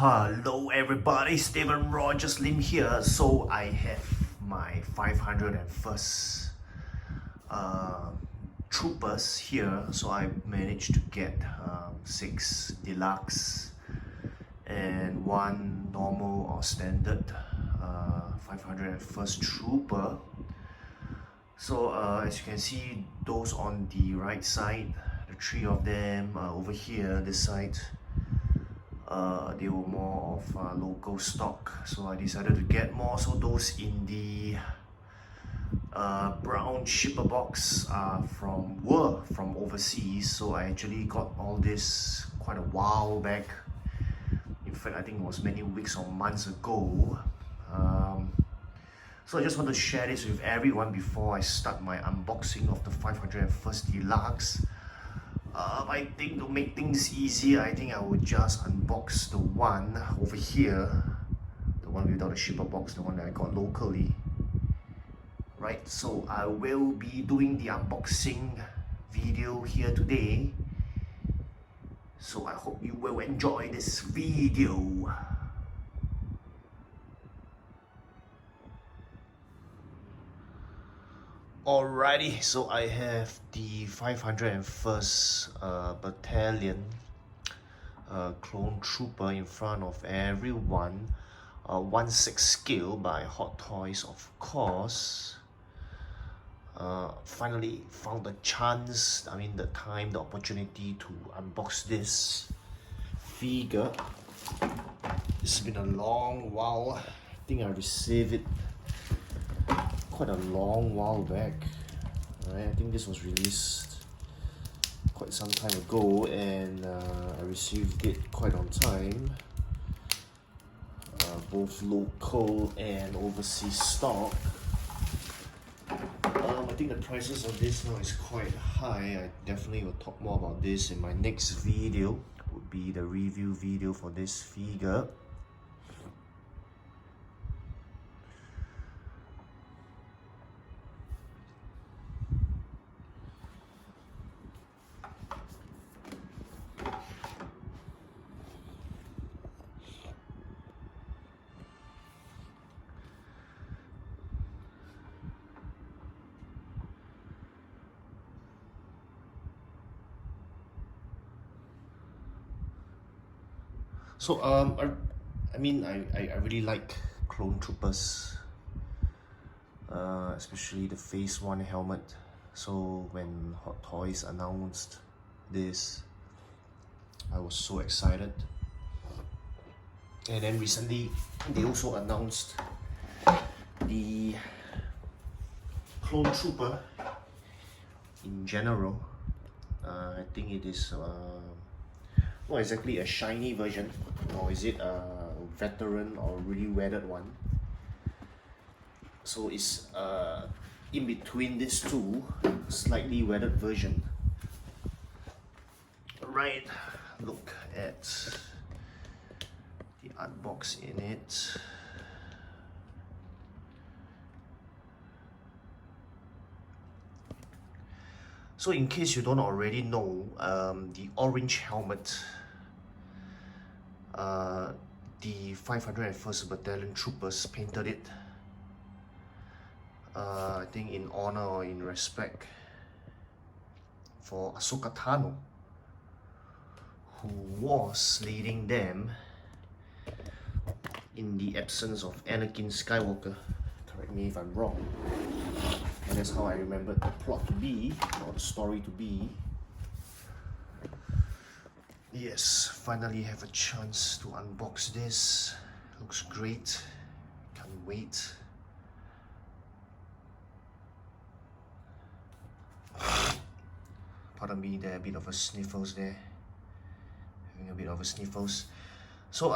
Hello everybody, Steven Rogers Lim here. So I have my 501st troopers here. So I managed to get 6 deluxe and 1 normal or standard 501st trooper. So as you can see, those on the right side, the 3 of them over here, this side, they were more of local stock, so I decided to get more. So those in the brown shipper box were from overseas, so I actually got all this quite a while back. In fact, I think it was many weeks or months ago. So I just want to share this with everyone before I start my unboxing of the 501st Deluxe. I think to make things easier, I think I would just unbox the one over here, the one without the shipper box, the one that I got locally. Right, so I will be doing the unboxing video here today. So I hope you will enjoy this video. Alrighty, so I have the 501st Battalion clone trooper in front of everyone. 1/6 scale by Hot Toys, of course. Finally found the chance, the time, the opportunity to unbox this figure. It's been a long while. I think I received it quite a long while back. Right? I think this was released quite some time ago, and I received it quite on time. Both local and overseas stock. I think the prices of this now is quite high. I definitely will talk more about this in my next video. Would be the review video for this figure. So I really like clone troopers, especially the phase 1 helmet. So when Hot Toys announced this, I was so excited. And then recently they also announced the clone trooper in general. I think it is not exactly a shiny version, or is it a veteran or really weathered one? So it's in between these two, slightly weathered version. Right, look at the art box in it. So in case you don't already know, the orange helmet, the 501st Battalion troopers painted it, I think in honor or in respect for Ahsoka Tano, who was leading them in the absence of Anakin Skywalker. Correct me if I'm wrong. And that's how I remembered the plot to be, or the story to be. Yes, finally have a chance to unbox this. Looks great. Can't wait. Pardon me, there are a bit of a sniffles there. Having a bit of a sniffles. So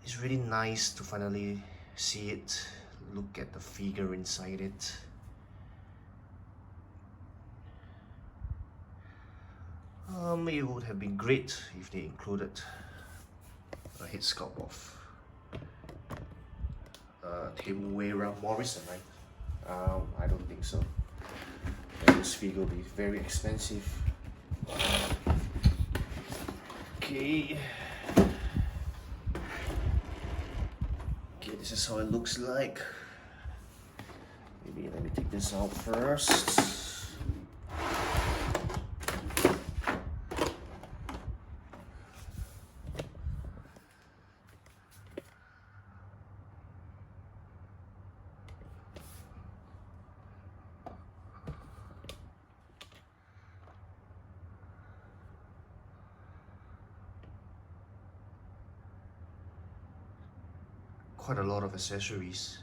it's really nice to finally see it. Look at the figure inside it. It would have been great if they included a head sculpt of Temuera Morrison, right? I don't think so. And this figure will be very expensive. Okay. Okay, this is how it looks like. Maybe let me take this out first. Quite a lot of accessories.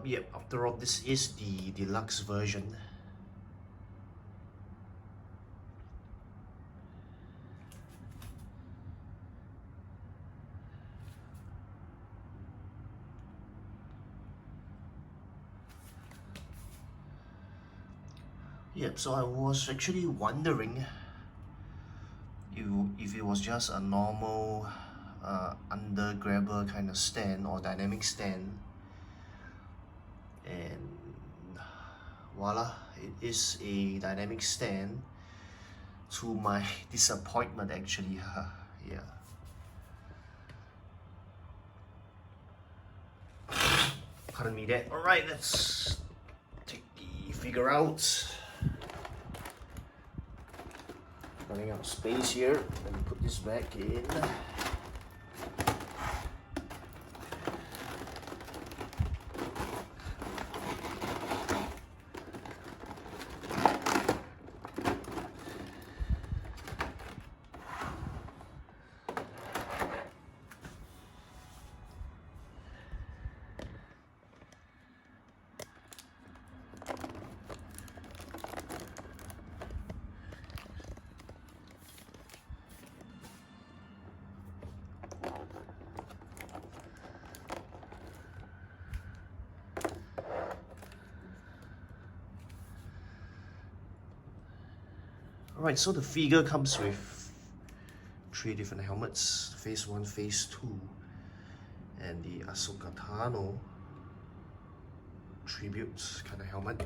Yep, after all, this is the deluxe version. Yep, so I was actually wondering if it was just a normal under grabber kind of stand or dynamic stand, and voila, it is a dynamic stand, to my disappointment actually. Yeah. Pardon me there. Alright, let's take the figure out. Running out of space here. Let me put this back in. Alright, so the figure comes with 3 different helmets, phase 1, phase 2, and the Ahsoka Tano tribute kind of helmet.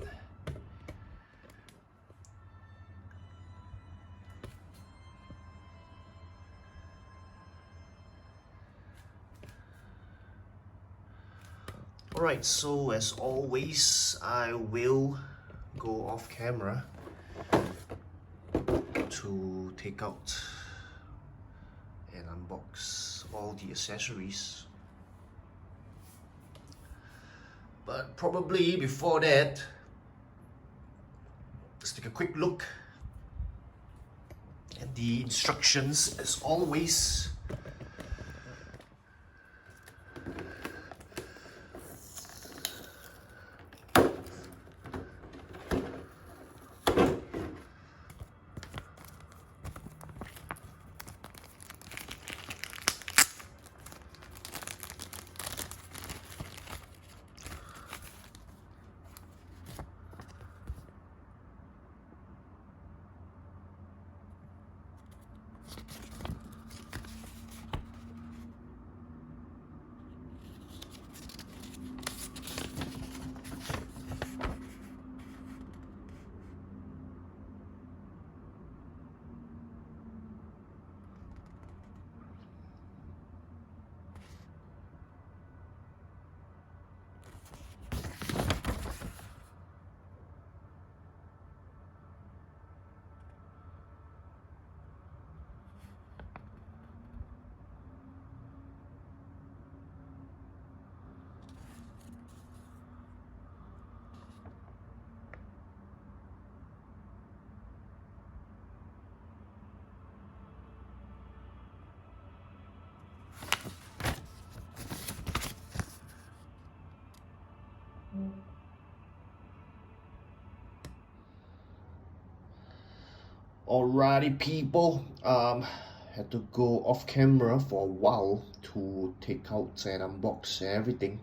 Alright, so as always, I will go off camera to take out and unbox all the accessories. But probably before that, let's take a quick look at the instructions as always. Alrighty people, had to go off camera for a while to take out and unbox everything.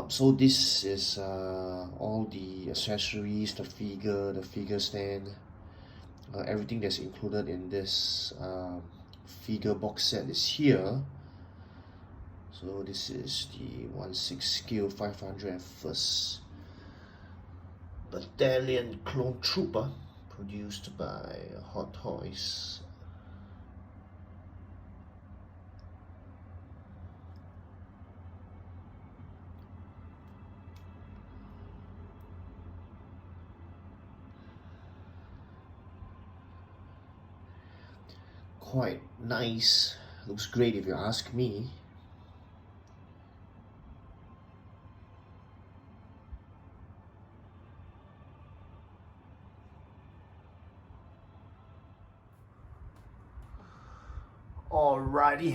So this is all the accessories, the figure stand, everything that's included in this figure box set is here. So this is the 16 scale 501st Battalion Clone Trooper, produced by Hot Toys. quite nice. Looks great if you ask me. Alrighty,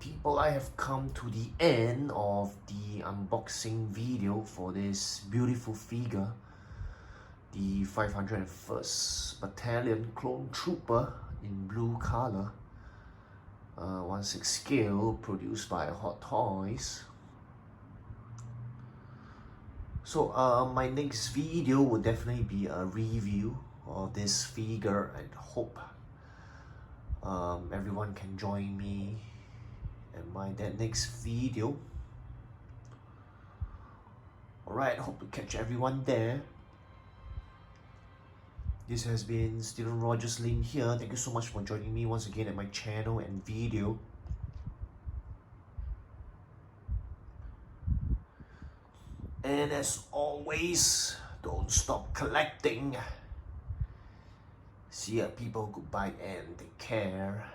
people, I have come to the end of the unboxing video for this beautiful figure, the 501st Battalion Clone Trooper in blue color, 1/6 scale, produced by Hot Toys. So my next video will definitely be a review of this figure, and hope everyone can join me in that next video. Alright, hope to catch everyone there. This has been Steven Rogers Lin here. Thank you so much for joining me once again at my channel and video. And as always, don't stop collecting. See ya, people. Goodbye and take care.